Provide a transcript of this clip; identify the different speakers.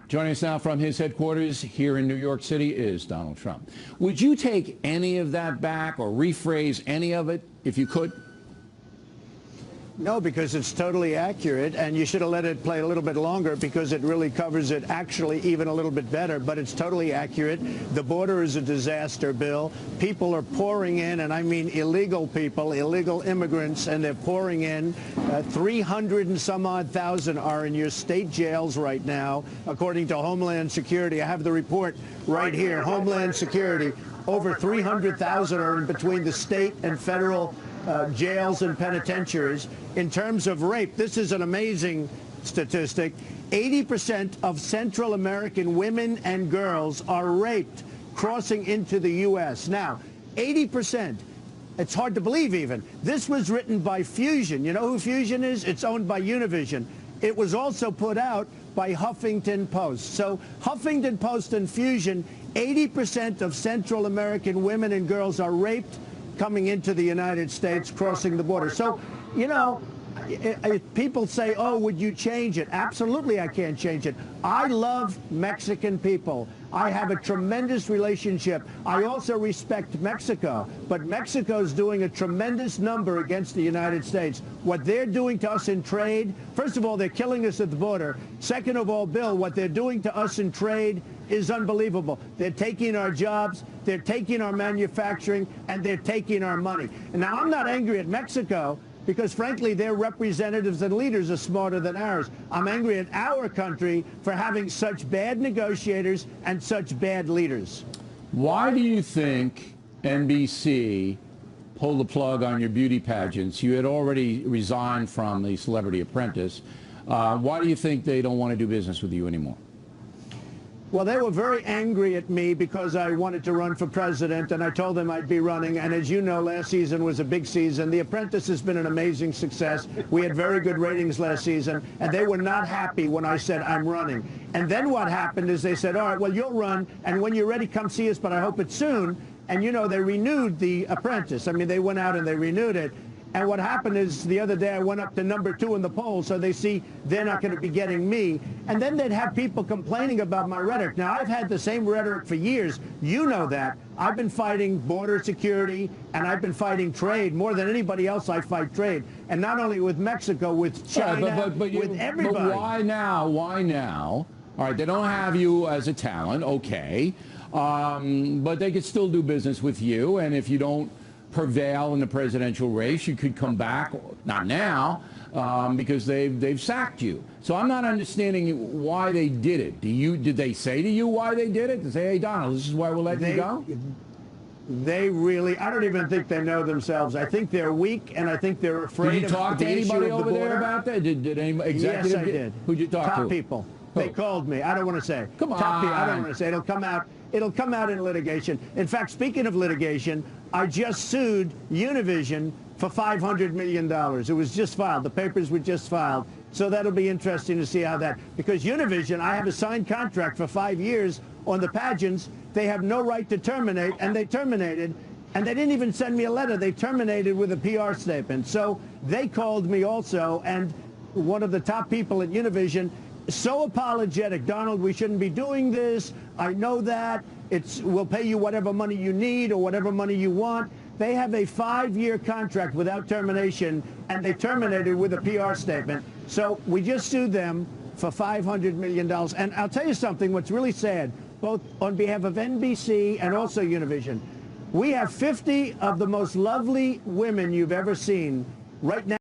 Speaker 1: Joining us now from his headquarters here in New York City is Donald Trump. Would you take any of that back or rephrase any of it if you could?
Speaker 2: No, because it's totally accurate, and you should have let it play a little bit longer because it really covers it actually even a little bit better, but it's totally accurate. The border is a disaster, Bill. People are pouring in, and I mean illegal people, illegal immigrants, and they're pouring in. 300 and some odd thousand are in your state jails right now, according to Homeland Security. I have the report right here. Homeland Security, over 300,000 are in between the state and federal jails and penitentiaries. In terms of rape, this is an amazing statistic. 80% of Central American women and girls are raped crossing into the U.S. Now, 80%. It's hard to believe even. This was written by Fusion. You know who Fusion is? It's owned by Univision. It was also put out by Huffington Post. So Huffington Post and Fusion, 80% of Central American women and girls are raped coming into the United States, crossing the border. So, you know, people say, oh, would you change it? Absolutely, I can't change it. I love Mexican people. I have a tremendous relationship. I also respect Mexico, but Mexico's doing a tremendous number against the United States. What they're doing to us in trade, first of all, they're killing us at the border. Second of all, Bill, what they're doing to us in trade is unbelievable. They're taking our jobs, they're taking our manufacturing, and they're taking our money. And now, I'm not angry at Mexico, because frankly, their representatives and leaders are smarter than ours. I'm angry at our country for having such bad negotiators and such bad leaders.
Speaker 1: Why do you think NBC pulled the plug on your beauty pageants? You had already resigned from the Celebrity Apprentice. Why do you think they don't want to do business with you anymore?
Speaker 2: Well, they were very angry at me because I wanted to run for president, and I told them I'd be running. And as you know, last season was a big season. The Apprentice has been an amazing success. We had very good ratings last season, and they were not happy when I said I'm running. And then what happened is they said, all right, well, you'll run, and when you're ready, come see us, but I hope it's soon. And, you know, they renewed The Apprentice. I mean, they went out and they renewed it. And what happened is the other day I went up to #2 in the poll, so they see they're not going to be getting me. And then they'd have people complaining about my rhetoric. Now, I've had the same rhetoric for years. You know that. I've been fighting border security, and I've been fighting trade. More than anybody else, I fight trade. And not only with Mexico, with China, with everybody.
Speaker 1: But why now? Why now? All right, they don't have you as a talent, okay. But they could still do business with you, and if you don't prevail in the presidential race, you could come back, not now, because they've sacked you. So I'm not understanding why they did it. Did they say to you why they did it? They say, hey, Donald, this is why we're letting you go?
Speaker 2: They really, I don't even think they know themselves. I think they're weak, and I think they're afraid of the issue of the border.
Speaker 1: Did you talk to anybody over there about that? Did any executive?
Speaker 2: Yes, I did.
Speaker 1: Who'd you talk to?
Speaker 2: Top people. They called me. I don't want to say.
Speaker 1: Come on.
Speaker 2: Top people. I don't want to say. It'll come out in litigation. In fact, speaking of litigation, I just sued Univision for $500 million. It was just filed. The papers were just filed. So that'll be interesting to see how that, because Univision, I have a signed contract for 5 years on the pageants. They have no right to terminate, and they terminated. And they didn't even send me a letter. They terminated with a PR statement. So they called me also, and one of the top people at Univision, so apologetic. Donald, we shouldn't be doing this. I know that. We'll pay you whatever money you need or whatever money you want. They have a 5-year contract without termination, and they terminated with a PR statement. So we just sued them for $500 million. And I'll tell you something, what's really sad, both on behalf of NBC and also Univision, we have 50 of the most lovely women you've ever seen right now.